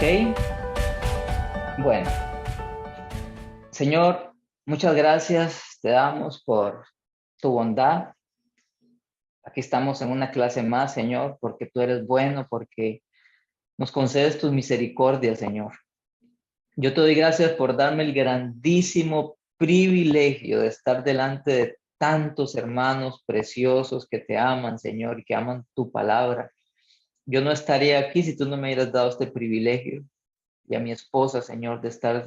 Ok, bueno, Señor, muchas gracias te damos por tu bondad. Aquí estamos en una clase más, Señor, porque tú eres bueno, porque nos concedes tus misericordias, Señor. Yo te doy gracias por darme el grandísimo privilegio de estar delante de tantos hermanos preciosos que te aman, Señor, y que aman tu palabra. Yo no estaría aquí si tú no me hubieras dado este privilegio, y a mi esposa, Señor, de estar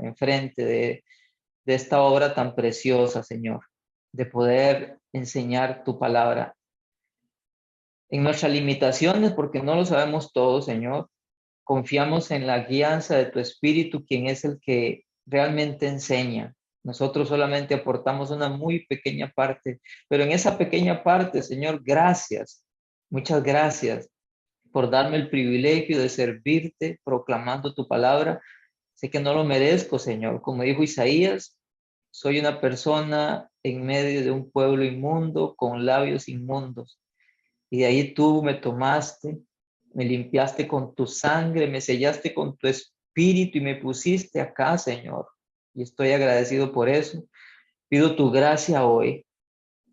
enfrente de esta obra tan preciosa, Señor, de poder enseñar tu palabra en nuestras limitaciones, porque no lo sabemos todo, Señor. Confiamos en la guianza de tu Espíritu, quien es el que realmente enseña. Nosotros solamente aportamos una muy pequeña parte, pero en esa pequeña parte, Señor, gracias, muchas gracias por darme el privilegio de servirte proclamando tu palabra. Sé que no lo merezco, Señor. Como dijo Isaías, soy una persona en medio de un pueblo inmundo, con labios inmundos. Y de ahí tú me tomaste, me limpiaste con tu sangre, me sellaste con tu espíritu y me pusiste acá, Señor. Y estoy agradecido por eso. Pido tu gracia hoy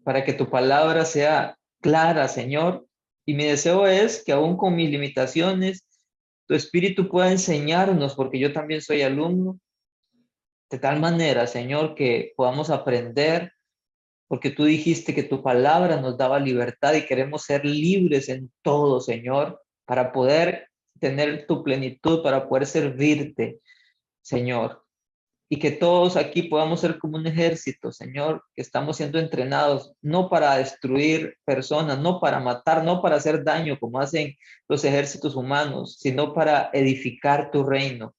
para que tu palabra sea clara, Señor. Y mi deseo es que aún con mis limitaciones, tu espíritu pueda enseñarnos, porque yo también soy alumno, de tal manera, Señor, que podamos aprender, porque tú dijiste que tu palabra nos daba libertad y queremos ser libres en todo, Señor, para poder tener tu plenitud, para poder servirte, Señor. Y que todos aquí podamos ser como un ejército, Señor, que estamos siendo entrenados no para destruir personas, no para matar, no para hacer daño como hacen los ejércitos humanos, sino para edificar tu reino.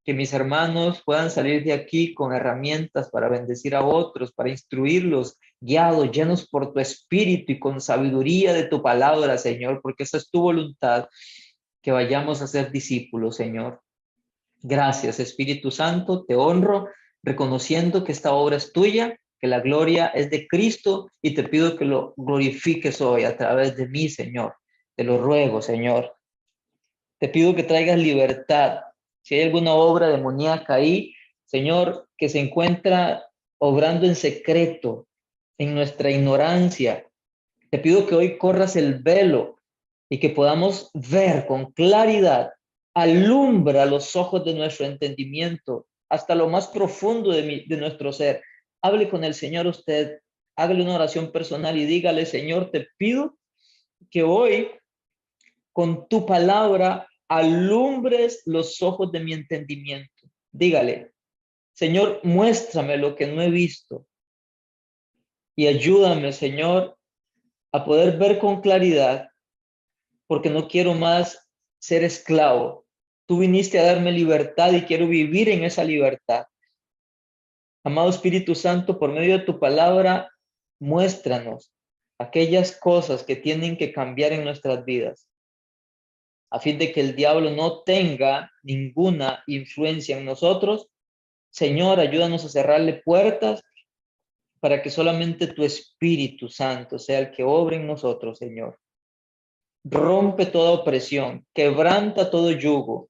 Que mis hermanos puedan salir de aquí con herramientas para bendecir a otros, para instruirlos, guiados, llenos por tu espíritu y con sabiduría de tu palabra, Señor, porque esa es tu voluntad, que vayamos a ser discípulos, Señor. Gracias, Espíritu Santo, te honro, reconociendo que esta obra es tuya, que la gloria es de Cristo, y te pido que lo glorifiques hoy a través de mí, Señor. Te lo ruego, Señor. Te pido que traigas libertad. Si hay alguna obra demoníaca ahí, Señor, que se encuentra obrando en secreto, en nuestra ignorancia, te pido que hoy corras el velo y que podamos ver con claridad, alumbra los ojos de nuestro entendimiento hasta lo más profundo de nuestro ser. Hable con el Señor usted, hágale una oración personal y dígale: Señor, te pido que hoy con tu palabra alumbres los ojos de mi entendimiento. Dígale: Señor, muéstrame lo que no he visto y ayúdame, Señor, a poder ver con claridad, porque no quiero más ser esclavo. Tú viniste a darme libertad y quiero vivir en esa libertad. Amado Espíritu Santo, por medio de tu palabra, muéstranos aquellas cosas que tienen que cambiar en nuestras vidas, a fin de que el diablo no tenga ninguna influencia en nosotros. Señor, ayúdanos a cerrarle puertas para que solamente tu Espíritu Santo sea el que obre en nosotros, Señor. Rompe toda opresión, quebranta todo yugo.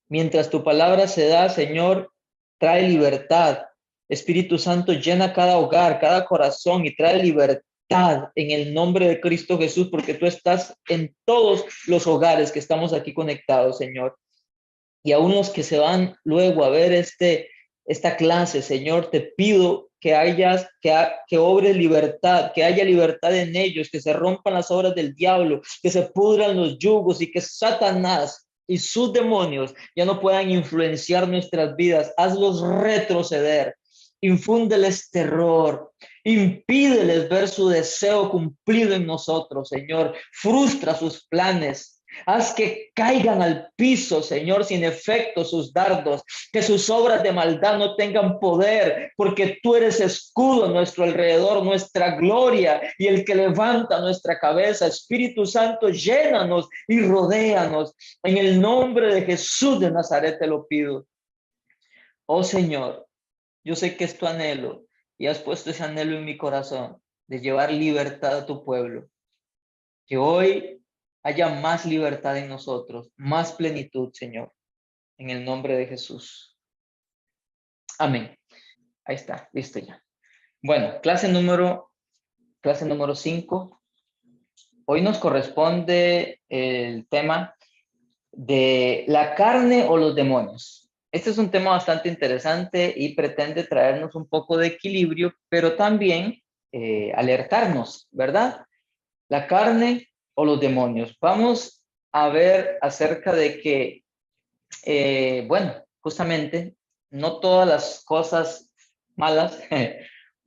Mientras tu palabra se da, Señor, trae libertad. Espíritu Santo, llena cada hogar, cada corazón y trae libertad en el nombre de Cristo Jesús, porque tú estás en todos los hogares que estamos aquí conectados, Señor. Y aún los que se van luego a ver esta clase, Señor, te pido que que obres libertad, que haya libertad en ellos, que se rompan las obras del diablo, que se pudran los yugos y que Satanás y sus demonios ya no puedan influenciar nuestras vidas. Hazlos retroceder, infúndeles terror, impídeles ver su deseo cumplido en nosotros, Señor. Frustra sus planes. Haz que caigan al piso, Señor, sin efecto sus dardos, que sus obras de maldad no tengan poder, porque tú eres escudo a nuestro alrededor, nuestra gloria y el que levanta nuestra cabeza. Espíritu Santo, llénanos y rodéanos. En el nombre de Jesús de Nazaret te lo pido. Oh Señor, yo sé que es tu anhelo y has puesto ese anhelo en mi corazón de llevar libertad a tu pueblo. Que hoy haya más libertad en nosotros, más plenitud, Señor. en el nombre de Jesús. Amén. Ahí está, listo ya. Bueno, clase número 5. Hoy nos corresponde el tema de la carne o los demonios. Este es un tema bastante interesante y pretende traernos un poco de equilibrio, pero también alertarnos, ¿verdad? La carne o los demonios. Vamos a ver acerca de que, bueno, justamente no todas las cosas malas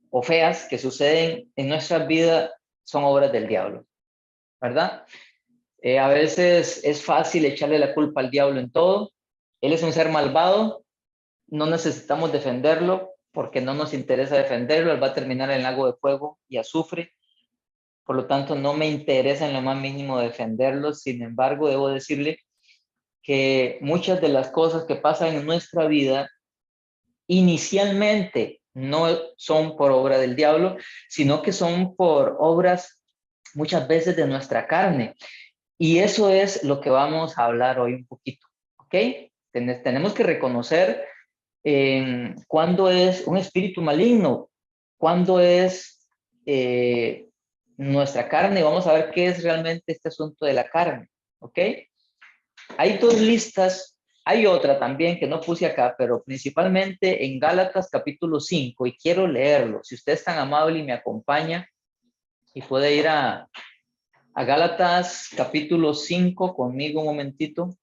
o feas que suceden en nuestra vida son obras del diablo, ¿verdad? A veces es fácil echarle la culpa al diablo en todo. Él es un ser malvado, no necesitamos defenderlo porque no nos interesa defenderlo. Él va a terminar en el lago de fuego y azufre. Por lo tanto, no me interesa en lo más mínimo defenderlo. Sin embargo, debo decirle que muchas de las cosas que pasan en nuestra vida inicialmente no son por obra del diablo, sino que son por obras muchas veces de nuestra carne. Y eso es lo que vamos a hablar hoy un poquito, ¿ok? Tenemos que reconocer cuándo es un espíritu maligno, cuándo es nuestra carne. Vamos a ver qué es realmente este asunto de la carne, ¿ok? Hay dos listas, hay otra también que no puse acá, pero principalmente en Gálatas capítulo 5, y quiero leerlo. Si usted es tan amable y me acompaña y puede ir a Gálatas capítulo 5 conmigo un momentito.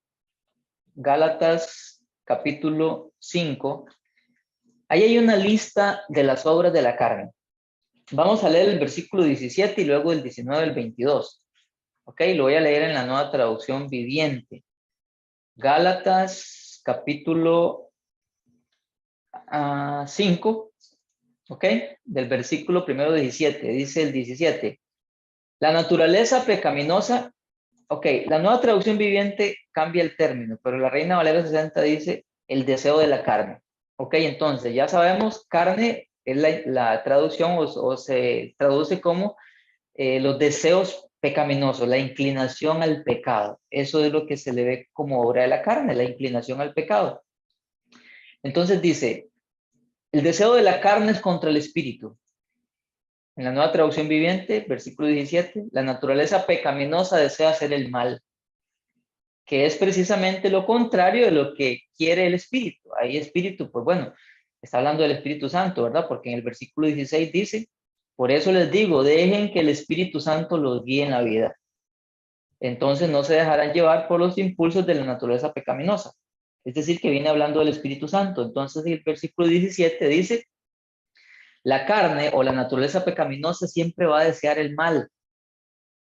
Gálatas capítulo 5. Ahí hay una lista de las obras de la carne. Vamos a leer el versículo 17 y luego el 19 al 22. Ok, lo voy a leer en la Nueva Traducción Viviente. Gálatas capítulo 5, ok, del versículo primero 17. Dice el 17. La naturaleza pecaminosa. Ok, la Nueva Traducción Viviente cambia el término, pero la Reina Valera 60 dice el deseo de la carne. Ok, entonces ya sabemos, carne es la traducción o se traduce como los deseos pecaminosos, la inclinación al pecado. Eso es lo que se le ve como obra de la carne, la inclinación al pecado. Entonces dice, el deseo de la carne es contra el espíritu. En la Nueva Traducción Viviente, versículo 17, la naturaleza pecaminosa desea hacer el mal, que es precisamente lo contrario de lo que quiere el Espíritu. Ahí Espíritu, pues bueno, está hablando del Espíritu Santo, ¿verdad? Porque en el versículo 16 dice, por eso les digo, dejen que el Espíritu Santo los guíe en la vida. Entonces no se dejarán llevar por los impulsos de la naturaleza pecaminosa. Es decir, que viene hablando del Espíritu Santo. Entonces el versículo 17 dice, la carne o la naturaleza pecaminosa siempre va a desear el mal.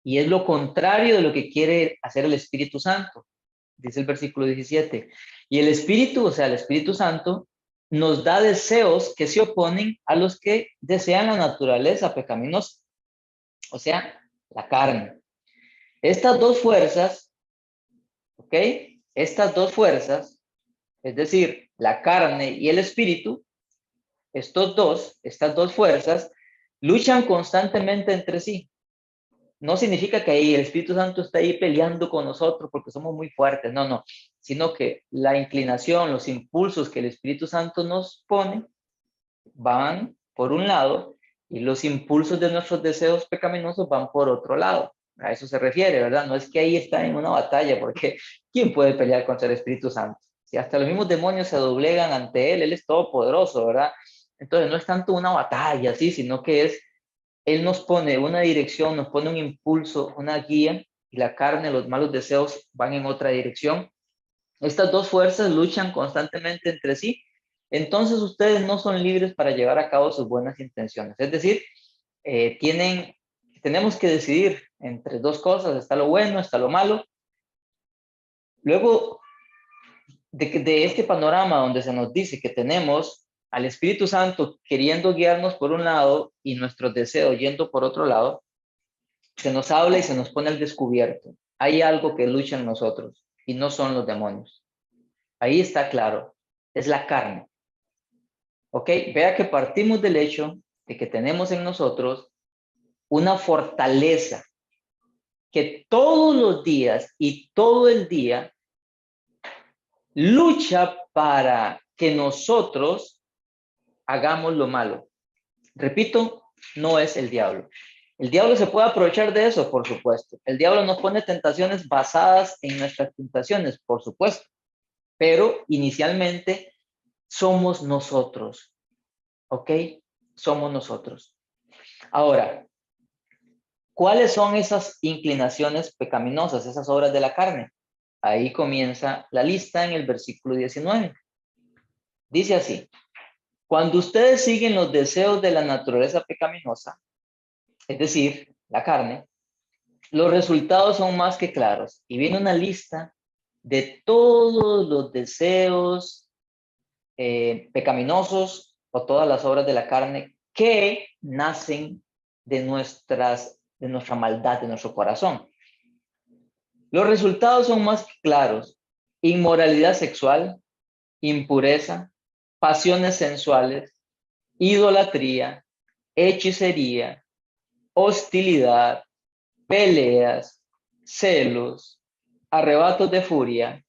Y es lo contrario de lo que quiere hacer el Espíritu Santo. Dice el versículo 17. Y el Espíritu, o sea, el Espíritu Santo, nos da deseos que se oponen a los que desean la naturaleza pecaminosa, o sea, la carne. Estas dos fuerzas, ¿ok? Estas dos fuerzas, es decir, la carne y el Espíritu, estas dos fuerzas, luchan constantemente entre sí. No significa que ahí el Espíritu Santo está ahí peleando con nosotros porque somos muy fuertes, no, sino que la inclinación, los impulsos que el Espíritu Santo nos pone van por un lado y los impulsos de nuestros deseos pecaminosos van por otro lado. A eso se refiere, ¿verdad? No es que ahí está en una batalla, porque ¿quién puede pelear contra el Espíritu Santo? Si hasta los mismos demonios se doblegan ante él es todopoderoso, ¿verdad? Entonces no es tanto una batalla, sí, sino que él nos pone una dirección, nos pone un impulso, una guía, y la carne, los malos deseos van en otra dirección. Estas dos fuerzas luchan constantemente entre sí. Entonces ustedes no son libres para llevar a cabo sus buenas intenciones. Es decir, tenemos que decidir entre dos cosas, está lo bueno, está lo malo. Luego de este panorama donde se nos dice que tenemos al Espíritu Santo queriendo guiarnos por un lado y nuestros deseos yendo por otro lado, se nos habla y se nos pone al descubierto. Hay algo que lucha en nosotros y no son los demonios. Ahí está claro, es la carne. ¿Ok? Vea que partimos del hecho de que tenemos en nosotros una fortaleza que todos los días y todo el día lucha para que nosotros hagamos lo malo. Repito, no es el diablo. El diablo se puede aprovechar de eso, por supuesto. El diablo nos pone tentaciones basadas en nuestras tentaciones, por supuesto. Pero inicialmente somos nosotros, ¿ok? Somos nosotros. Ahora, ¿cuáles son esas inclinaciones pecaminosas, esas obras de la carne? Ahí comienza la lista en el versículo 19. Dice así: cuando ustedes siguen los deseos de la naturaleza pecaminosa, es decir, la carne, los resultados son más que claros. Y viene una lista de todos los deseos pecaminosos o todas las obras de la carne que nacen de nuestra maldad, de nuestro corazón. Los resultados son más que claros: inmoralidad sexual, impureza, pasiones sensuales, idolatría, hechicería, hostilidad, peleas, celos, arrebatos de furia,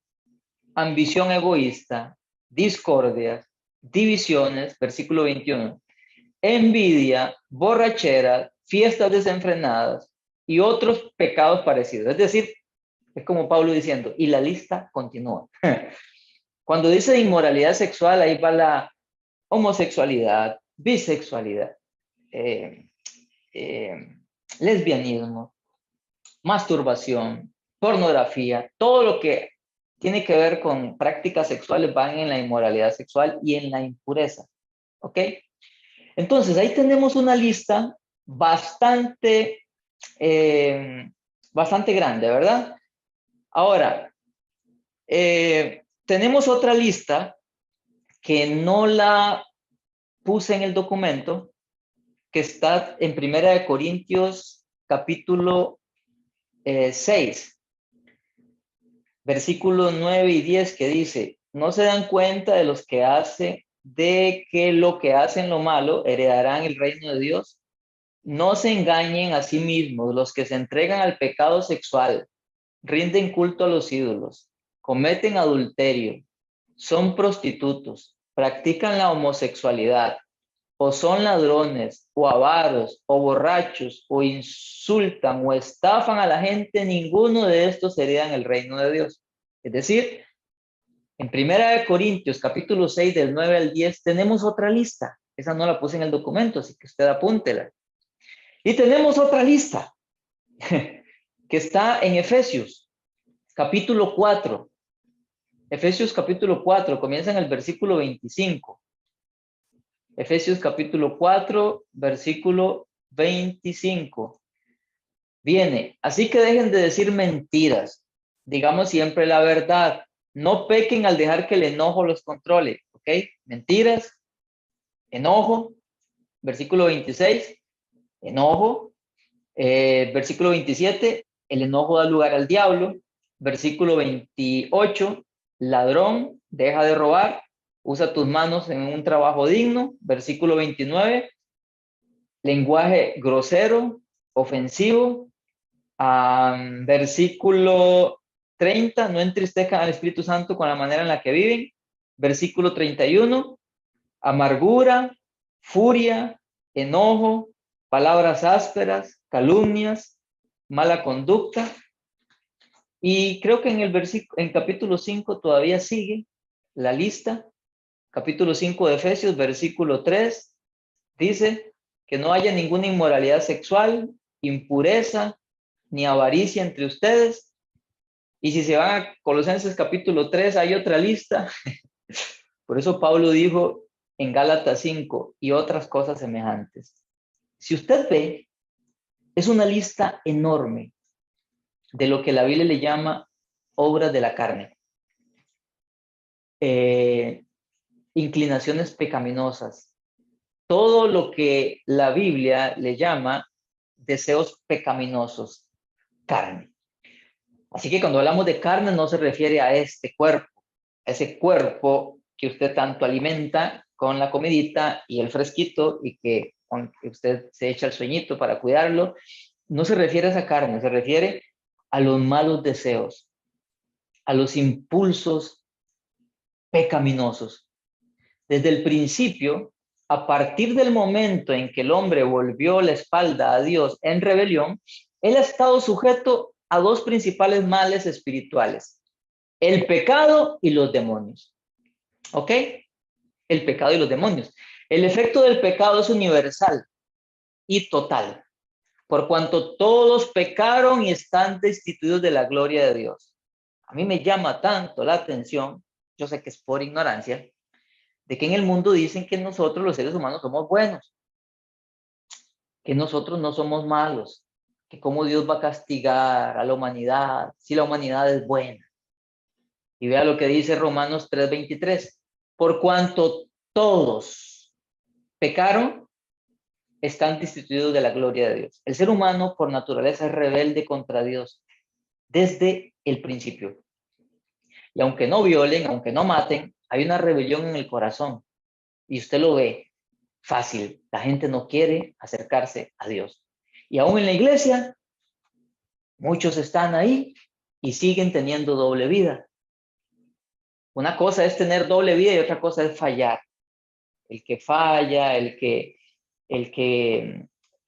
ambición egoísta, discordias, divisiones, versículo 21, envidia, borrachera, fiestas desenfrenadas y otros pecados parecidos. Es decir, es como Pablo diciendo, y la lista continúa. Cuando dice inmoralidad sexual, ahí va la homosexualidad, bisexualidad, eh, eh, lesbianismo, masturbación, pornografía, todo lo que tiene que ver con prácticas sexuales van en la inmoralidad sexual y en la impureza. ¿Ok? Entonces, ahí tenemos una lista bastante, bastante grande, ¿verdad? Ahora, tenemos otra lista que no la puse en el documento, que está en Primera de Corintios, capítulo 6, versículos 9 y 10, que dice: no se dan cuenta de que lo que hacen lo malo heredarán el reino de Dios. No se engañen a sí mismos. Los que se entregan al pecado sexual, rinden culto a los ídolos, cometen adulterio, son prostitutos, practican la homosexualidad, o son ladrones, o avaros, o borrachos, o insultan, o estafan a la gente, ninguno de estos heredan el reino de Dios. Es decir, en Primera de Corintios, capítulo 6, del 9 al 10, tenemos otra lista. Esa no la puse en el documento, así que usted apúntela. Y tenemos otra lista que está en Efesios, capítulo 4. Efesios capítulo 4, comienza en el versículo 25. Efesios capítulo 4, versículo 25. Viene: así que dejen de decir mentiras, digamos siempre la verdad, no pequen al dejar que el enojo los controle, ¿ok? Mentiras, enojo, versículo 26, enojo, versículo 27, el enojo da lugar al diablo, versículo 28, ladrón, deja de robar, usa tus manos en un trabajo digno, versículo 29, lenguaje grosero, ofensivo, versículo 30, no entristezcan al Espíritu Santo con la manera en la que viven, versículo 31, amargura, furia, enojo, palabras ásperas, calumnias, mala conducta. Y creo que en capítulo 5 todavía sigue la lista. Capítulo 5 de Efesios, versículo 3, dice que no haya ninguna inmoralidad sexual, impureza, ni avaricia entre ustedes. Y si se van a Colosenses capítulo 3, hay otra lista. Por eso Pablo dijo en Gálatas 5, y otras cosas semejantes. Si usted ve, es una lista enorme de lo que la Biblia le llama obras de la carne. Inclinaciones pecaminosas. Todo lo que la Biblia le llama deseos pecaminosos, carne. Así que cuando hablamos de carne no se refiere a este cuerpo, a ese cuerpo que usted tanto alimenta con la comidita y el fresquito y que usted se echa el sueñito para cuidarlo. No se refiere a esa carne, se refiere a los malos deseos, a los impulsos pecaminosos. Desde el principio, a partir del momento en que el hombre volvió la espalda a Dios en rebelión, él ha estado sujeto a dos principales males espirituales: el pecado y los demonios. ¿Ok? El pecado y los demonios. El efecto del pecado es universal y total, por cuanto todos pecaron y están destituidos de la gloria de Dios. A mí me llama tanto la atención, yo sé que es por ignorancia, de que en el mundo dicen que nosotros los seres humanos somos buenos, que nosotros no somos malos, que cómo Dios va a castigar a la humanidad si la humanidad es buena. Y vea lo que dice Romanos 3:23. Por cuanto todos pecaron, están destituidos de la gloria de Dios. El ser humano por naturaleza es rebelde contra Dios desde el principio. Y aunque no violen, aunque no maten, hay una rebelión en el corazón. Y usted lo ve fácil. La gente no quiere acercarse a Dios. Y aún en la iglesia, muchos están ahí y siguen teniendo doble vida. Una cosa es tener doble vida y otra cosa es fallar. El que falla, el que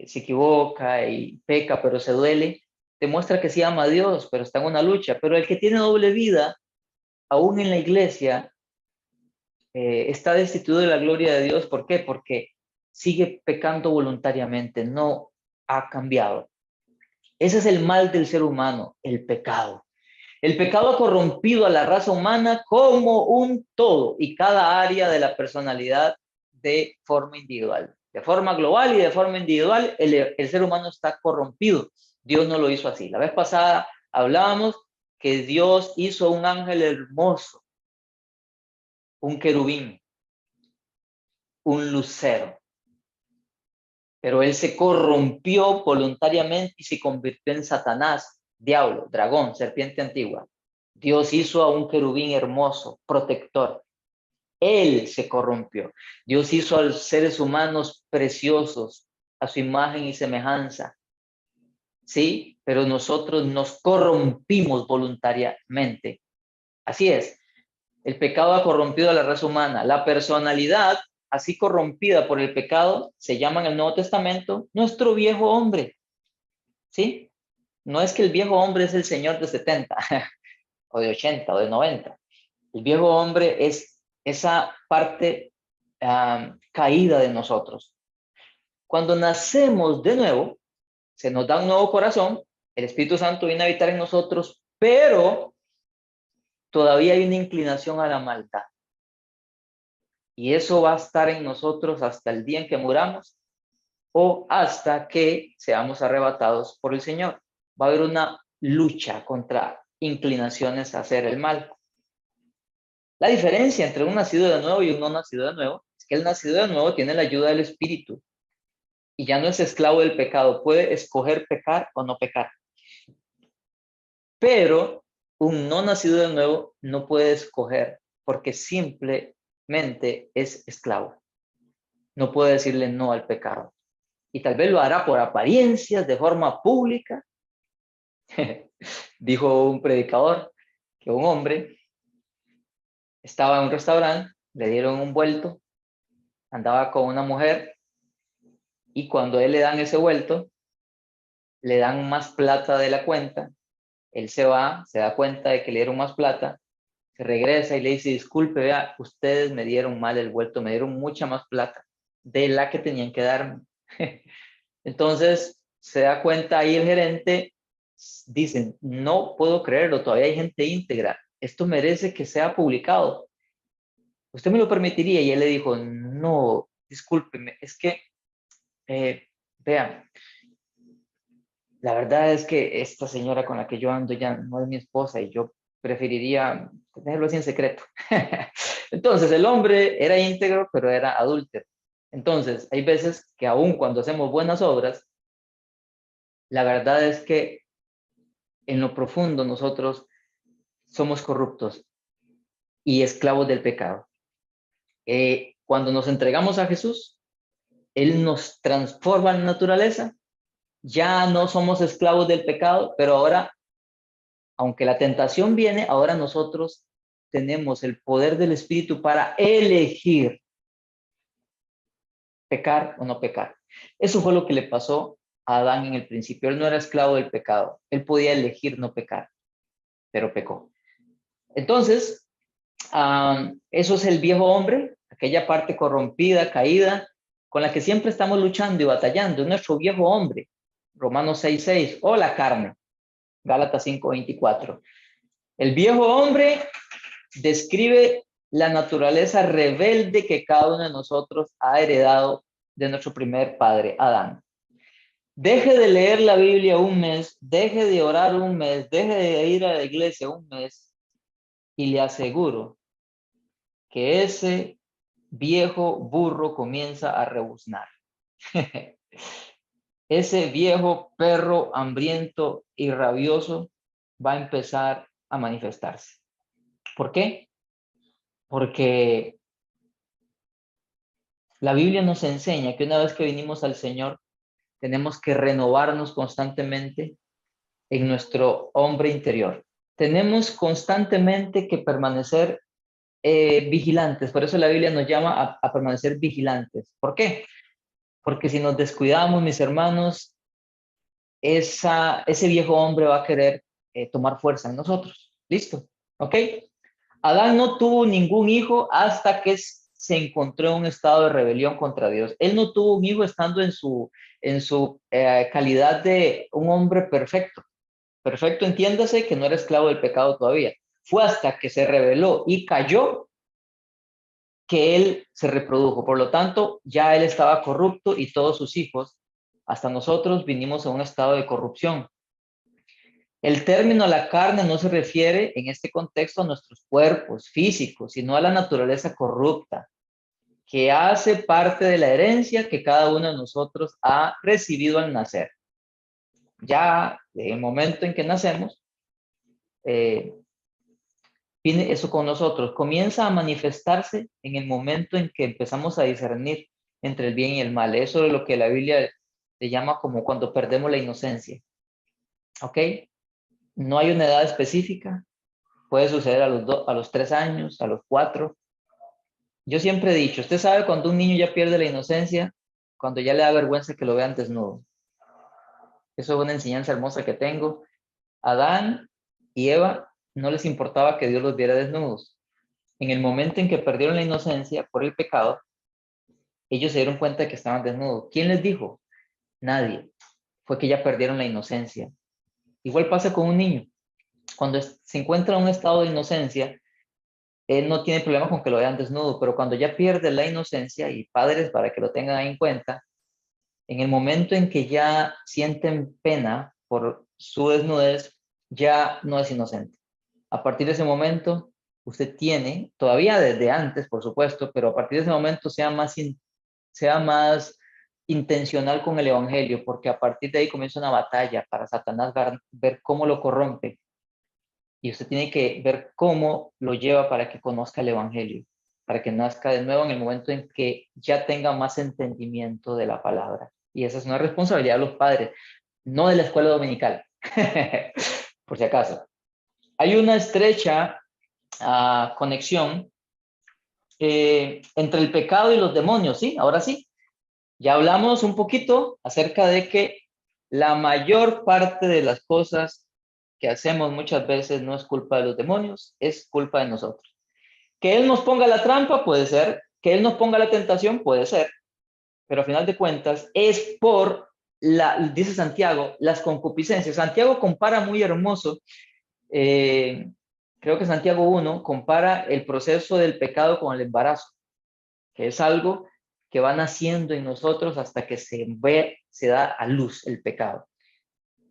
se equivoca y peca, pero se duele, demuestra que sí ama a Dios, pero está en una lucha. Pero el que tiene doble vida, aún en la iglesia, está destituido de la gloria de Dios. ¿Por qué? Porque sigue pecando voluntariamente, no ha cambiado. Ese es el mal del ser humano, el pecado. El pecado ha corrompido a la raza humana como un todo y cada área de la personalidad de forma individual. De forma global y de forma individual, el ser humano está corrompido. Dios no lo hizo así. La vez pasada hablábamos que Dios hizo un ángel hermoso, un querubín, un lucero. Pero él se corrompió voluntariamente y se convirtió en Satanás, diablo, dragón, serpiente antigua. Dios hizo a un querubín hermoso, protector. Él se corrompió. Dios hizo a los seres humanos preciosos, a su imagen y semejanza. Sí, pero nosotros nos corrompimos voluntariamente. Así es. El pecado ha corrompido a la raza humana. La personalidad, así corrompida por el pecado, se llama en el Nuevo Testamento nuestro viejo hombre. ¿Sí? No es que el viejo hombre es el señor de 70 o de 80 o de 90. El viejo hombre es esa parte caída de nosotros. Cuando nacemos de nuevo, se nos da un nuevo corazón, el Espíritu Santo viene a habitar en nosotros, pero todavía hay una inclinación a la maldad. Y eso va a estar en nosotros hasta el día en que muramos o hasta que seamos arrebatados por el Señor. Va a haber una lucha contra inclinaciones a hacer el mal. La diferencia entre un nacido de nuevo y un no nacido de nuevo es que el nacido de nuevo tiene la ayuda del Espíritu y ya no es esclavo del pecado, puede escoger pecar o no pecar. Pero un no nacido de nuevo no puede escoger porque simplemente es esclavo. No puede decirle no al pecado. Y tal vez lo hará por apariencias, de forma pública. Dijo un predicador que un hombre estaba en un restaurante, le dieron un vuelto, andaba con una mujer y cuando a él le dan ese vuelto, le dan más plata de la cuenta, él se va, se da cuenta de que le dieron más plata, se regresa y le dice, disculpe, vea, ustedes me dieron mal el vuelto, me dieron mucha más plata de la que tenían que darme. Entonces se da cuenta ahí el gerente, dicen, no puedo creerlo, todavía hay gente íntegra, esto merece que sea publicado. ¿Usted me lo permitiría? Y él le dijo, no, discúlpeme, es que, vean, la verdad es que esta señora con la que yo ando ya no es mi esposa y yo preferiría tenerlo así en secreto. Entonces el hombre era íntegro, pero era adúltero. Entonces hay veces que aun cuando hacemos buenas obras, la verdad es que en lo profundo nosotros somos corruptos y esclavos del pecado. Cuando nos entregamos a Jesús, Él nos transforma en naturaleza. Ya no somos esclavos del pecado, pero ahora, aunque la tentación viene, ahora nosotros tenemos el poder del Espíritu para elegir pecar o no pecar. Eso fue lo que le pasó a Adán en el principio. Él no era esclavo del pecado. Él podía elegir no pecar, pero pecó. Entonces, eso es el viejo hombre, aquella parte corrompida, caída, con la que siempre estamos luchando y batallando. Es nuestro viejo hombre. Romanos 6:6, o la carne. Gálatas 5:24. El viejo hombre describe la naturaleza rebelde que cada uno de nosotros ha heredado de nuestro primer padre, Adán. Deje de leer la Biblia un mes, deje de orar un mes, deje de ir a la iglesia un mes y le aseguro que ese viejo burro comienza a rebuznar. Ese viejo perro hambriento y rabioso va a empezar a manifestarse. ¿Por qué? Porque la Biblia nos enseña que una vez que venimos al Señor, tenemos que renovarnos constantemente en nuestro hombre interior. Tenemos constantemente que permanecer vigilantes. Por eso la Biblia nos llama a permanecer vigilantes. ¿Por qué? Porque si nos descuidamos, mis hermanos, ese viejo hombre va a querer tomar fuerza en nosotros. ¿Listo? ¿Ok? Adán no tuvo ningún hijo hasta que se encontró en un estado de rebelión contra Dios. Él no tuvo un hijo estando en su calidad de un hombre perfecto. Perfecto, entiéndase que no era esclavo del pecado todavía. Fue hasta que se rebeló y cayó que él se reprodujo. Por lo tanto, ya él estaba corrupto y todos sus hijos, hasta nosotros, vinimos a un estado de corrupción. El término la carne no se refiere en este contexto a nuestros cuerpos físicos, sino a la naturaleza corrupta, que hace parte de la herencia que cada uno de nosotros ha recibido al nacer. Ya en el momento en que nacemos, viene eso con nosotros, comienza a manifestarse en el momento en que empezamos a discernir entre el bien y el mal. Eso es lo que la Biblia le llama como cuando perdemos la inocencia. ¿Ok? No hay una edad específica. Puede suceder a los 3 años, a los 4. Yo siempre he dicho, usted sabe cuando un niño ya pierde la inocencia, cuando ya le da vergüenza que lo vean desnudo. Eso es una enseñanza hermosa que tengo. Adán y Eva no les importaba que Dios los viera desnudos. En el momento en que perdieron la inocencia por el pecado, ellos se dieron cuenta de que estaban desnudos. ¿Quién les dijo? Nadie. Fue que ya perdieron la inocencia. Igual pasa con un niño. Cuando se encuentra en un estado de inocencia, él no tiene problema con que lo vean desnudo, pero cuando ya pierde la inocencia, y padres para que lo tengan ahí en cuenta, en el momento en que ya sienten pena por su desnudez, ya no es inocente. A partir de ese momento, usted tiene, todavía desde antes, por supuesto, pero a partir de ese momento sea más intencional con el evangelio, porque a partir de ahí comienza una batalla para Satanás ver cómo lo corrompe. Y usted tiene que ver cómo lo lleva para que conozca el evangelio, para que nazca de nuevo en el momento en que ya tenga más entendimiento de la palabra. Y esa es una responsabilidad de los padres, no de la escuela dominical, por si acaso. Hay una estrecha conexión entre el pecado y los demonios, ¿sí? Ahora sí. Ya hablamos un poquito acerca de que la mayor parte de las cosas que hacemos muchas veces no es culpa de los demonios, es culpa de nosotros. Que Él nos ponga la trampa puede ser, que Él nos ponga la tentación puede ser, pero a final de cuentas es por, dice Santiago, las concupiscencias. Santiago compara muy hermoso, creo que Santiago 1 compara el proceso del pecado con el embarazo, que es algo que va naciendo en nosotros hasta que se da a luz el pecado.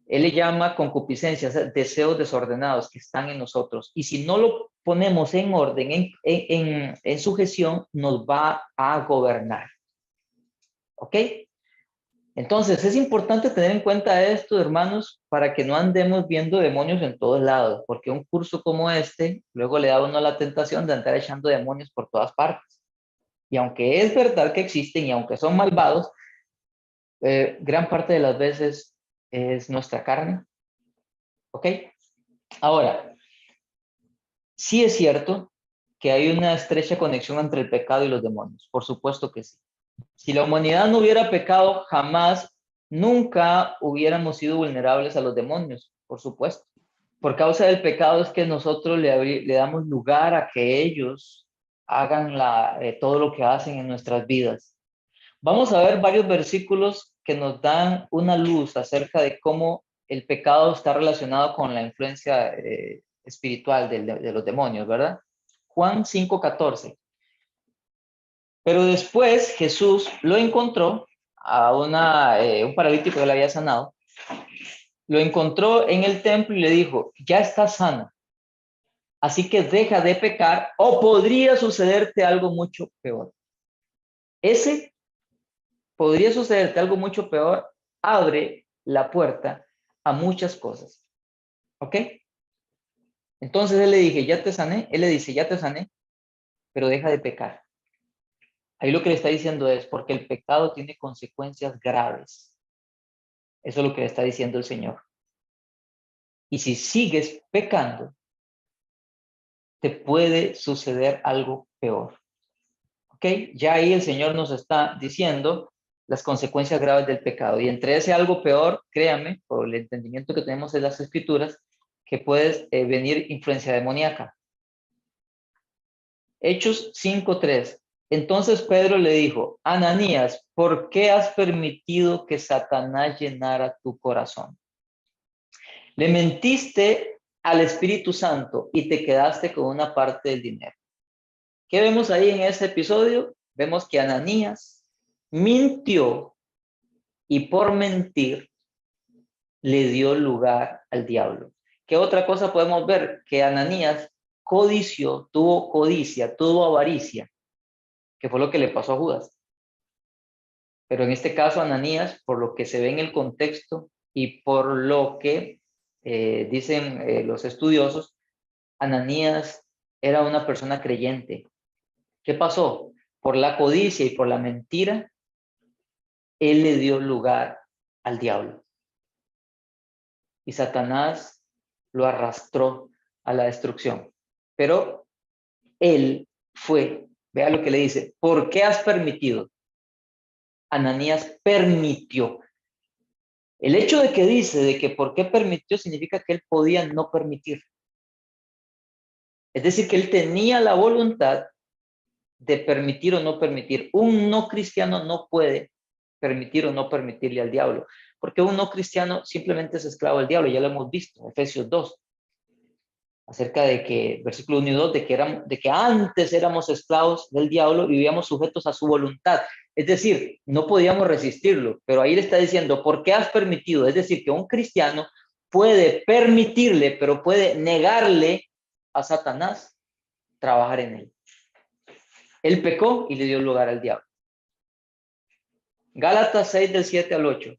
Él le llama concupiscencias, deseos desordenados que están en nosotros. Y si no lo ponemos en orden, en sujeción, nos va a gobernar. ¿Ok? Entonces, es importante tener en cuenta esto, hermanos, para que no andemos viendo demonios en todos lados, porque un curso como este, luego le da a uno la tentación de andar echando demonios por todas partes. Y aunque es verdad que existen y aunque son malvados, gran parte de las veces es nuestra carne. ¿Ok? Ahora, sí es cierto que hay una estrecha conexión entre el pecado y los demonios. Por supuesto que sí. Si la humanidad no hubiera pecado, jamás, nunca hubiéramos sido vulnerables a los demonios, por supuesto. Por causa del pecado es que nosotros le damos lugar a que ellos hagan todo lo que hacen en nuestras vidas. Vamos a ver varios versículos que nos dan una luz acerca de cómo el pecado está relacionado con la influencia espiritual de los demonios, ¿verdad? Juan 5:14. Pero después Jesús lo encontró a un paralítico que le había sanado. Lo encontró en el templo y le dijo, ya estás sana, así que deja de pecar o podría sucederte algo mucho peor. Ese podría sucederte algo mucho peor, abre la puerta a muchas cosas. ¿Ok? Entonces él le dije, ya te sané. Él le dice, ya te sané, pero deja de pecar. Ahí lo que le está diciendo es, porque el pecado tiene consecuencias graves. Eso es lo que le está diciendo el Señor. Y si sigues pecando, te puede suceder algo peor. ¿Ok? Ya ahí el Señor nos está diciendo las consecuencias graves del pecado. Y entre ese algo peor, créame, por el entendimiento que tenemos de las Escrituras, que puede venir influencia demoníaca. Hechos 5:3. Entonces Pedro le dijo, Ananías, ¿por qué has permitido que Satanás llenara tu corazón? Le mentiste al Espíritu Santo y te quedaste con una parte del dinero. ¿Qué vemos ahí en ese episodio? Vemos que Ananías mintió y por mentir le dio lugar al diablo. ¿Qué otra cosa podemos ver? Que Ananías codició, tuvo codicia, tuvo avaricia, que fue lo que le pasó a Judas. Pero en este caso Ananías, por lo que se ve en el contexto y por lo que dicen los estudiosos, Ananías era una persona creyente. ¿Qué pasó? Por la codicia y por la mentira, él le dio lugar al diablo. Y Satanás lo arrastró a la destrucción. Pero él fue, vea lo que le dice, ¿por qué has permitido? Ananías permitió. El hecho de que dice de que por qué permitió significa que él podía no permitir. Es decir, que él tenía la voluntad de permitir o no permitir. Un no cristiano no puede permitir o no permitirle al diablo, porque un no cristiano simplemente es esclavo del diablo, ya lo hemos visto, Efesios 2, acerca de que, versículo 1 y 2, de que antes éramos esclavos del diablo y vivíamos sujetos a su voluntad, es decir, no podíamos resistirlo, pero ahí le está diciendo, ¿por qué has permitido? Es decir, que un cristiano puede permitirle, pero puede negarle a Satanás trabajar en él. Él pecó y le dio lugar al diablo. Gálatas 6 del 7 al 8.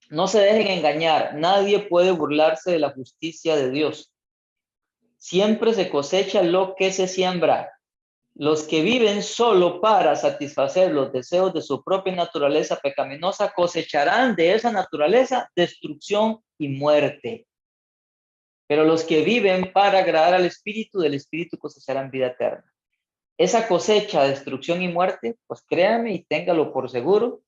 No se dejen engañar, nadie puede burlarse de la justicia de Dios. Siempre se cosecha lo que se siembra. Los que viven solo para satisfacer los deseos de su propia naturaleza pecaminosa cosecharán de esa naturaleza destrucción y muerte. Pero los que viven para agradar al Espíritu, del Espíritu cosecharán vida eterna. Esa cosecha, destrucción y muerte, pues créame y téngalo por seguro,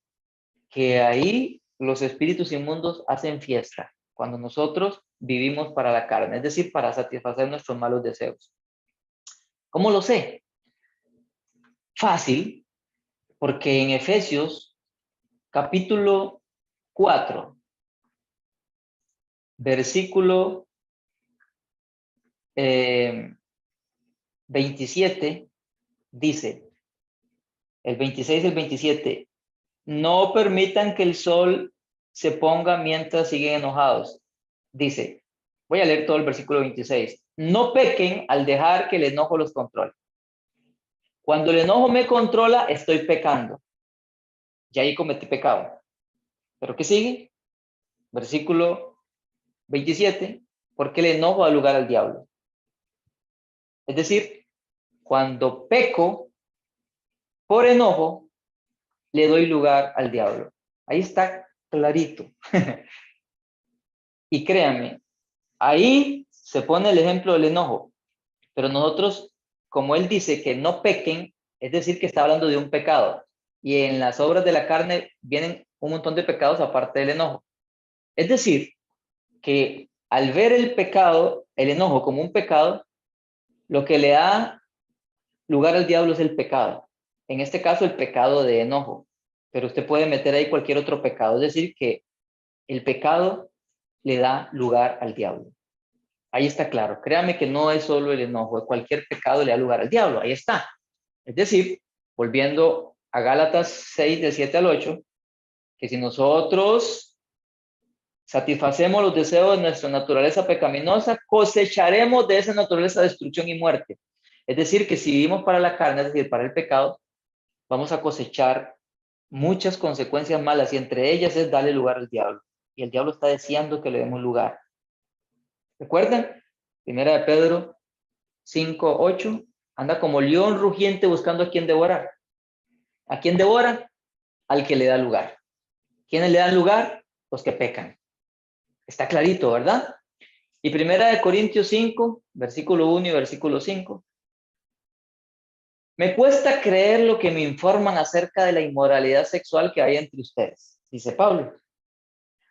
que ahí los espíritus inmundos hacen fiesta cuando nosotros vivimos para la carne, es decir, para satisfacer nuestros malos deseos. ¿Cómo lo sé? Fácil, porque en Efesios capítulo 4, versículo 27, dice, el 26 y el 27, no permitan que el sol se ponga mientras siguen enojados. Dice, voy a leer todo el versículo 26. No pequen al dejar que el enojo los controle. Cuando el enojo me controla, estoy pecando. Ya ahí cometí pecado. ¿Pero qué sigue? Versículo 27. Porque el enojo da lugar al diablo. Es decir, cuando peco por enojo, le doy lugar al diablo. Ahí está clarito. Y créanme, ahí se pone el ejemplo del enojo. Pero nosotros como él dice que no pequen, es decir, que está hablando de un pecado. Y en las obras de la carne vienen un montón de pecados aparte del enojo. Es decir, que al ver el pecado, el enojo como un pecado, lo que le da lugar al diablo es el pecado. En este caso, el pecado de enojo. Pero usted puede meter ahí cualquier otro pecado. Es decir, que el pecado le da lugar al diablo. Ahí está claro. Créame que no es solo el enojo. Cualquier pecado le da lugar al diablo. Ahí está. Es decir, volviendo a Gálatas 6, del 7 al 8, que si nosotros satisfacemos los deseos de nuestra naturaleza pecaminosa, cosecharemos de esa naturaleza destrucción y muerte. Es decir, que si vivimos para la carne, es decir, para el pecado, vamos a cosechar muchas consecuencias malas y entre ellas es darle lugar al diablo. Y el diablo está deseando que le demos lugar. ¿Recuerdan? Primera de Pedro 5, 8. Anda como león rugiente buscando a quien devorar. ¿A quién devora? Al que le da lugar. ¿Quiénes le dan lugar? Los que pecan. Está clarito, ¿verdad? Y primera de Corintios 5, versículo 1 y versículo 5. Me cuesta creer lo que me informan acerca de la inmoralidad sexual que hay entre ustedes, dice Pablo.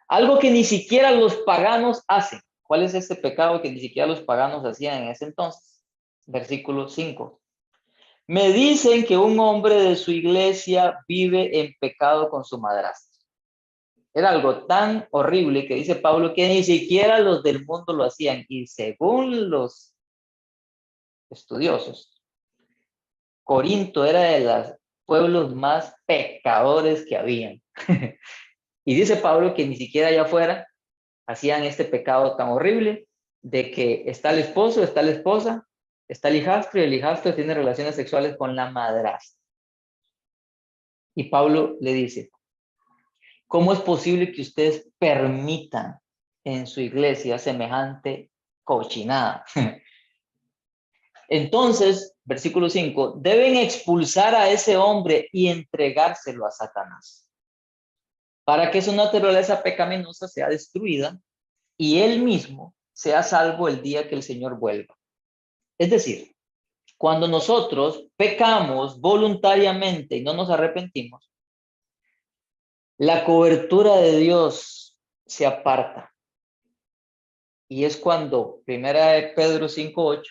Algo que ni siquiera los paganos hacen. ¿Cuál es este pecado que ni siquiera los paganos hacían en ese entonces? Versículo 5. Me dicen que un hombre de su iglesia vive en pecado con su madrastra. Era algo tan horrible que dice Pablo que ni siquiera los del mundo lo hacían. Y según los estudiosos, Corinto era de los pueblos más pecadores que habían. Y dice Pablo que ni siquiera allá afuera hacían este pecado tan horrible de que está el esposo, está la esposa, está el hijastro y el hijastro tiene relaciones sexuales con la madrastra. Y Pablo le dice, ¿cómo es posible que ustedes permitan en su iglesia semejante cochinada? Entonces, versículo 5, deben expulsar a ese hombre y entregárselo a Satanás, para que su naturaleza pecaminosa sea destruida y él mismo sea salvo el día que el Señor vuelva. Es decir, cuando nosotros pecamos voluntariamente y no nos arrepentimos, la cobertura de Dios se aparta. Y es cuando, primera de Pedro 5:8,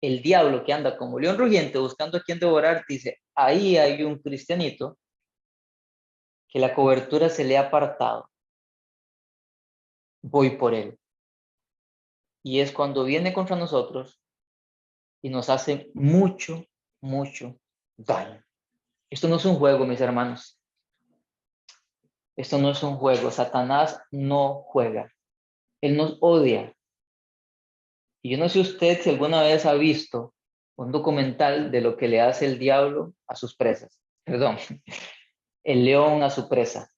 el diablo que anda como león rugiente buscando a quien devorar, dice, ahí hay un cristianito que la cobertura se le ha apartado. Voy por él. Y es cuando viene contra nosotros y nos hace mucho, mucho daño. Esto no es un juego, mis hermanos. Esto no es un juego. Satanás no juega. Él nos odia. Y yo no sé usted si alguna vez ha visto un documental de lo que le hace el diablo a sus presas. Perdón, el león a su presa.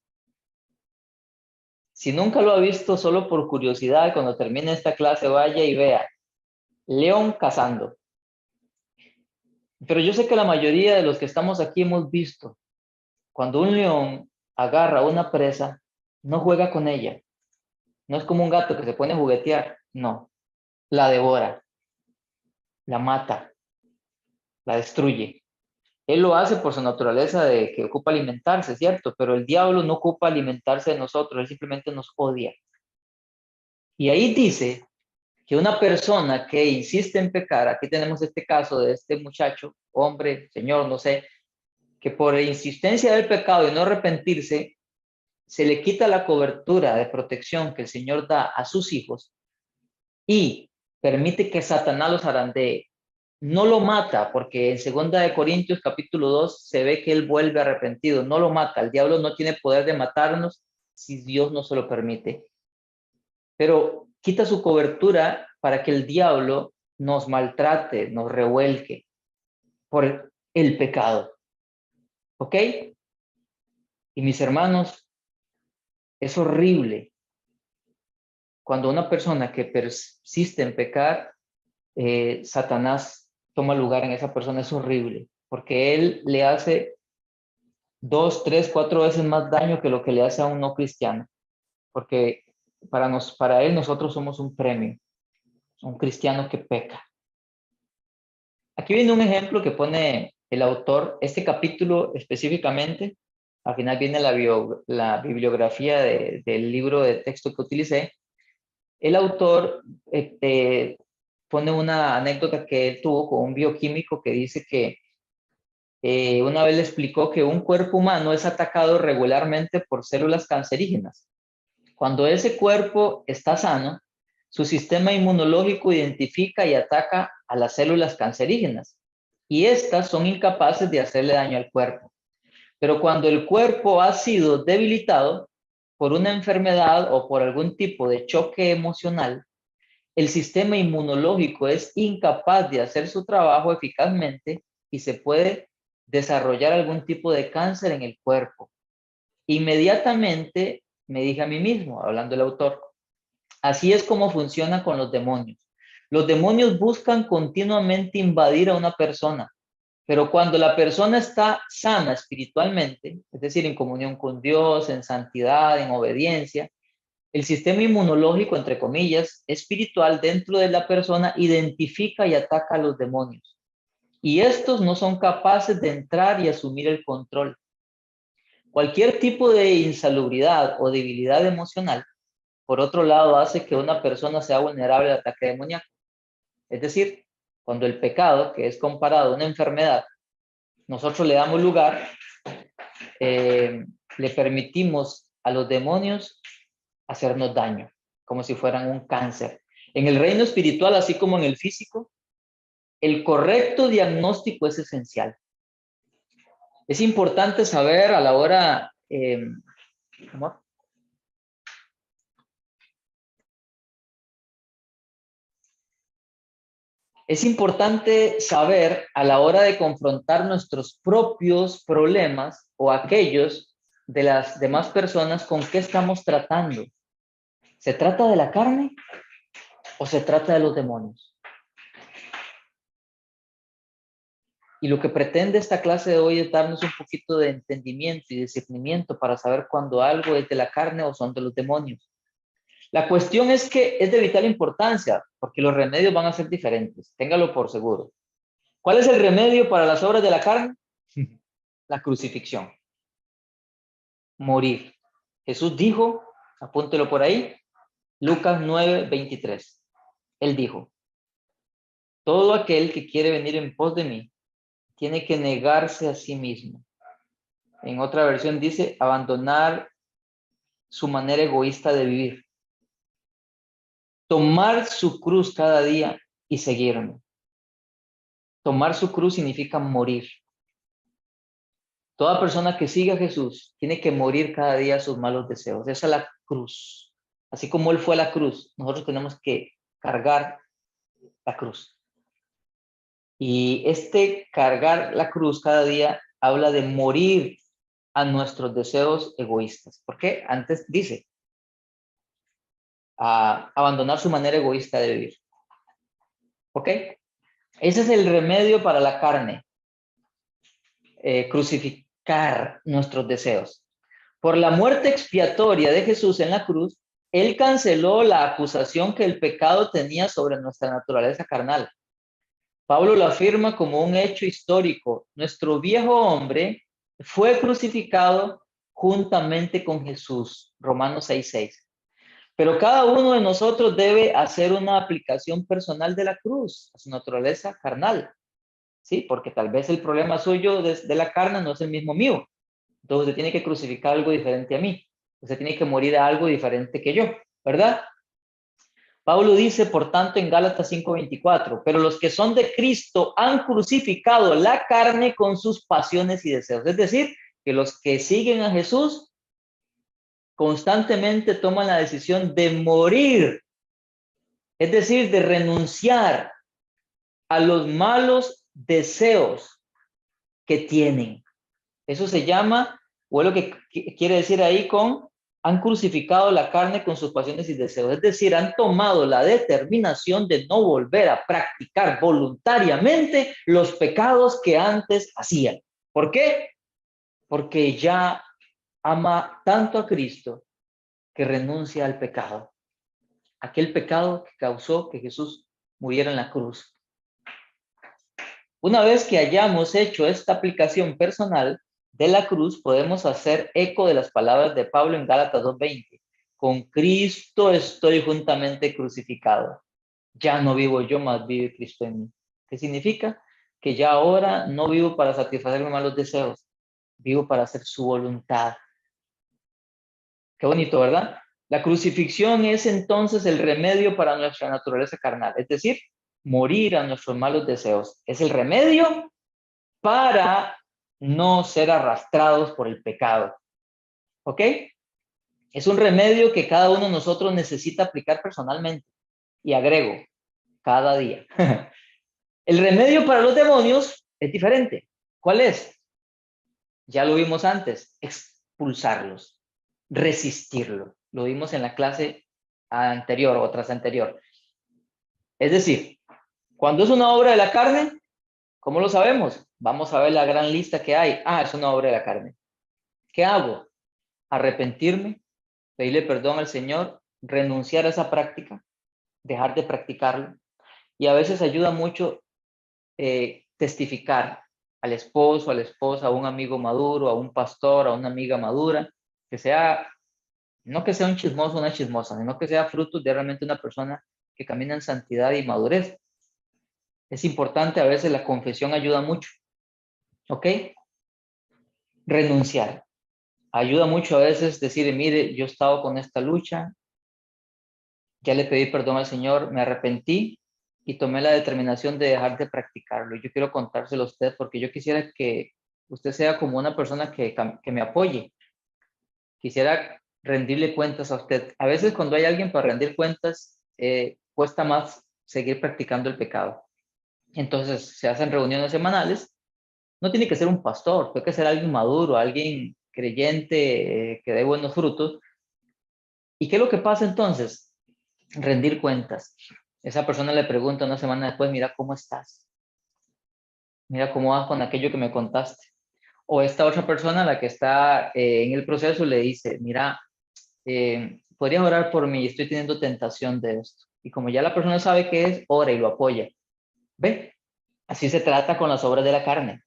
Si nunca lo ha visto, solo por curiosidad, cuando termine esta clase, vaya y vea. León cazando. Pero yo sé que la mayoría de los que estamos aquí hemos visto, cuando un león agarra una presa, no juega con ella. No es como un gato que se pone a juguetear. No, la devora, la mata, la destruye. Él lo hace por su naturaleza de que ocupa alimentarse, ¿cierto? Pero el diablo no ocupa alimentarse de nosotros, él simplemente nos odia. Y ahí dice que una persona que insiste en pecar, aquí tenemos este caso de este muchacho, hombre, señor, no sé, que por insistencia del pecado y no arrepentirse, se le quita la cobertura de protección que el Señor da a sus hijos y permite que Satanás los zarandee. No lo mata, porque en 2 Corintios capítulo 2 se ve que él vuelve arrepentido. No lo mata. El diablo no tiene poder de matarnos si Dios no se lo permite. Pero quita su cobertura para que el diablo nos maltrate, nos revuelque por el pecado. ¿Ok? Y mis hermanos, es horrible cuando una persona que persiste en pecar, Satanás toma lugar en esa persona. Es horrible, porque él le hace 2, 3, 4 veces más daño que lo que le hace a un no cristiano, porque para él nosotros somos un premio, un cristiano que peca. Aquí viene un ejemplo que pone el autor, este capítulo específicamente, al final viene la bibliografía del libro de texto que utilicé. El autor pone una anécdota que él tuvo con un bioquímico que dice que una vez le explicó que un cuerpo humano es atacado regularmente por células cancerígenas. Cuando ese cuerpo está sano, su sistema inmunológico identifica y ataca a las células cancerígenas y estas son incapaces de hacerle daño al cuerpo. Pero cuando el cuerpo ha sido debilitado por una enfermedad o por algún tipo de choque emocional, el sistema inmunológico es incapaz de hacer su trabajo eficazmente y se puede desarrollar algún tipo de cáncer en el cuerpo. Inmediatamente me dije a mí mismo, hablando el autor, así es como funciona con los demonios. Los demonios buscan continuamente invadir a una persona, pero cuando la persona está sana espiritualmente, es decir, en comunión con Dios, en santidad, en obediencia, el sistema inmunológico, entre comillas, espiritual dentro de la persona identifica y ataca a los demonios. Y estos no son capaces de entrar y asumir el control. Cualquier tipo de insalubridad o debilidad emocional, por otro lado, hace que una persona sea vulnerable al ataque demoníaco. Es decir, cuando el pecado, que es comparado a una enfermedad, nosotros le damos lugar, le permitimos a los demonios hacernos daño, como si fueran un cáncer. En el reino espiritual, así como en el físico, el correcto diagnóstico es esencial. Es importante saber a la hora, ¿cómo? Es importante saber a la hora de confrontar nuestros propios problemas o aquellos de las demás personas con qué estamos tratando. ¿Se trata de la carne o se trata de los demonios? Y lo que pretende esta clase de hoy es darnos un poquito de entendimiento y discernimiento para saber cuándo algo es de la carne o son de los demonios. La cuestión es que es de vital importancia, porque los remedios van a ser diferentes, téngalo por seguro. ¿Cuál es el remedio para las obras de la carne? La crucifixión, morir. Jesús dijo, apúntelo por ahí, Lucas 9:23. Él dijo, todo aquel que quiere venir en pos de mí, tiene que negarse a sí mismo. En otra versión dice, abandonar su manera egoísta de vivir. Tomar su cruz cada día y seguirme. Tomar su cruz significa morir. Toda persona que siga a Jesús tiene que morir cada día a sus malos deseos. Esa es la cruz. Así como Él fue a la cruz, nosotros tenemos que cargar la cruz. Y este cargar la cruz cada día habla de morir a nuestros deseos egoístas. ¿Por qué? Antes dice, abandonar su manera egoísta de vivir. ¿Ok? Ese es el remedio para la carne. Crucificar nuestros deseos. Por la muerte expiatoria de Jesús en la cruz, Él canceló la acusación que el pecado tenía sobre nuestra naturaleza carnal. Pablo lo afirma como un hecho histórico. Nuestro viejo hombre fue crucificado juntamente con Jesús. Romanos 6:6. Pero cada uno de nosotros debe hacer una aplicación personal de la cruz a su naturaleza carnal. Sí, porque tal vez el problema suyo de la carne no es el mismo mío. Entonces usted tiene que crucificar algo diferente a mí. Usted tiene que morir a algo diferente que yo, ¿verdad? Pablo dice, por tanto, en Gálatas 5:24, pero los que son de Cristo han crucificado la carne con sus pasiones y deseos. Es decir, que los que siguen a Jesús constantemente toman la decisión de morir, es decir, de renunciar a los malos deseos que tienen. Eso se llama, o es lo que quiere decir ahí con, han crucificado la carne con sus pasiones y deseos. Es decir, han tomado la determinación de no volver a practicar voluntariamente los pecados que antes hacían. ¿Por qué? Porque ya ama tanto a Cristo que renuncia al pecado. Aquel pecado que causó que Jesús muriera en la cruz. Una vez que hayamos hecho esta aplicación personal de la cruz, podemos hacer eco de las palabras de Pablo en Gálatas 2:20. Con Cristo estoy juntamente crucificado. Ya no vivo yo, más vive Cristo en mí. ¿Qué significa? Que ya ahora no vivo para satisfacer mis malos deseos, vivo para hacer su voluntad. Qué bonito, ¿verdad? La crucifixión es entonces el remedio para nuestra naturaleza carnal, es decir, morir a nuestros malos deseos. Es el remedio para no ser arrastrados por el pecado. ¿Ok? Es un remedio que cada uno de nosotros necesita aplicar personalmente. Y agrego, cada día. El remedio para los demonios es diferente. ¿Cuál es? Ya lo vimos antes, expulsarlos, resistirlo. Lo vimos en la clase anterior o tras anterior. Es decir, cuando es una obra de la carne, ¿cómo lo sabemos? Vamos a ver la gran lista que hay. Ah, es una obra de la carne. ¿Qué hago? Arrepentirme, pedirle perdón al Señor, renunciar a esa práctica, dejar de practicarlo. Y a veces ayuda mucho testificar al esposo, a la esposa, a un amigo maduro, a un pastor, a una amiga madura, que sea, no que sea un chismoso o una chismosa, sino que sea fruto de realmente una persona que camina en santidad y madurez. Es importante, a veces la confesión ayuda mucho, ¿ok? Renunciar. Ayuda mucho a veces decir, mire, yo he estado con esta lucha, ya le pedí perdón al Señor, me arrepentí y tomé la determinación de dejar de practicarlo. Yo quiero contárselo a usted porque yo quisiera que usted sea como una persona que me apoye. Quisiera rendirle cuentas a usted. A veces cuando hay alguien para rendir cuentas, cuesta más seguir practicando el pecado. Entonces se hacen reuniones semanales. No tiene que ser un pastor, puede que ser alguien maduro, alguien creyente, que dé buenos frutos. ¿Y qué es lo que pasa entonces? Rendir cuentas. Esa persona le pregunta una semana después, mira cómo estás, mira cómo vas con aquello que me contaste. O esta otra persona, la que está en el proceso, le dice, mira, podrías orar por mí, estoy teniendo tentación de esto. Y como ya la persona sabe qué es, ora y lo apoya. ¿Ve? Así se trata con las obras de la carne.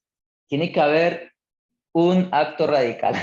Tiene que haber un acto radical.